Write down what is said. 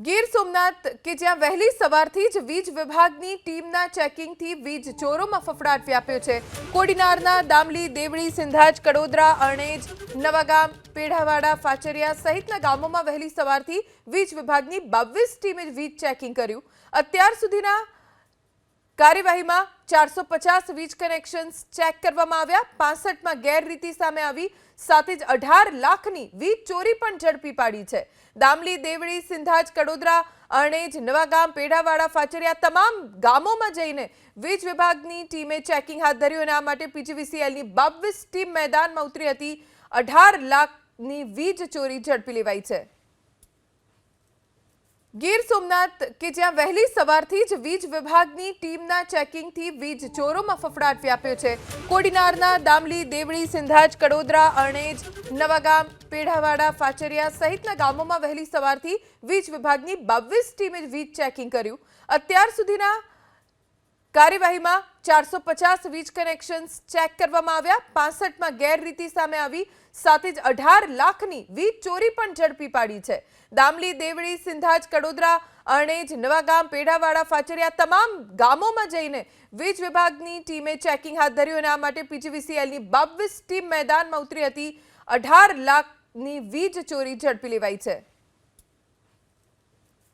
ગીર સોમનાથ કે જ્યાં વહેલી સવારથી જ વીજ વિભાગની ટીમના ચેકિંગથી વીજ ચોરોમાં ફફડાટ વ્યાપ્યો છે। કોડીનારના દામલી, દેવળી, સિંધાજ, કડોદરા, અણેજ, નવાગામ, પેઢાવાડા, ફાચરિયા સહિતના ગામોમાં વહેલી સવારથી વીજ વિભાગની 22 ટીમે વીજ ચેકિંગ કર્યું। અત્યાર સુધીના કાર્યવાહીમાં 450 વીજ કનેક્શન્સ ચેક કરવામાં આવ્યા। 65માં ગેરરીતિ સામે આવી, સાથે જ 18 લાખની વીજ ચોરી પણ ઝડપી પાડી છે। દામલી, દેવળી, સિંધાજ, કડોદરા, અણેજ, નવાગામ, પેઢાવાડા, ફાચરિયા તમામ ગામોમાં જઈને વીજ વિભાગની ટીમે ચેકિંગ હાથ ધર્યું અને આ માટે પીજીવીસીએલની 22 ટીમ મેદાનમાં ઉતરી હતી। 18 લાખની વીજ ચોરી ઝડપી લેવાઈ છે। ગીર સોમનાથ કે જ્યાં વહેલી સવારથી જ વીજ વિભાગની ટીમના ચેકિંગથી વીજ ચોરોમાં ફફડાટ વ્યાપ્યો છે। કોડીનારના દામલી, દેવળી, સિંધાજ, કડોદરા, અણેજ, નવાગામ, પેઢાવાડા, ફાચરિયા સહિતના ગામોમાં વહેલી સવારથી વીજ વિભાગની 22 ટીમે વીજ ચેકિંગ કર્યું। અત્યાર સુધીના કાર્યવાહીમાં 450 વીજ કનેક્શન્સ ચેક કરવામાં આવ્યા। 65માં ગેરરીતિ સામે આવી, સાથે જ 18 લાખની વીજ ચોરી પણ ઝડપી પાડી છે। દામલી, દેવળી, સિંધાજ, કડોદરા, અણેજ, નવાગામ, પેઢાવાડા, ફાચરિયા તમામ ગામોમાં જઈને વીજ વિભાગની ટીમે ચેકિંગ હાથ ધર્યું અને આ માટે પીજીવીસીએલની 22 ટીમ મેદાનમાં ઉતરી હતી। 18 લાખની વીજ ચોરી ઝડપી લેવાઈ છે।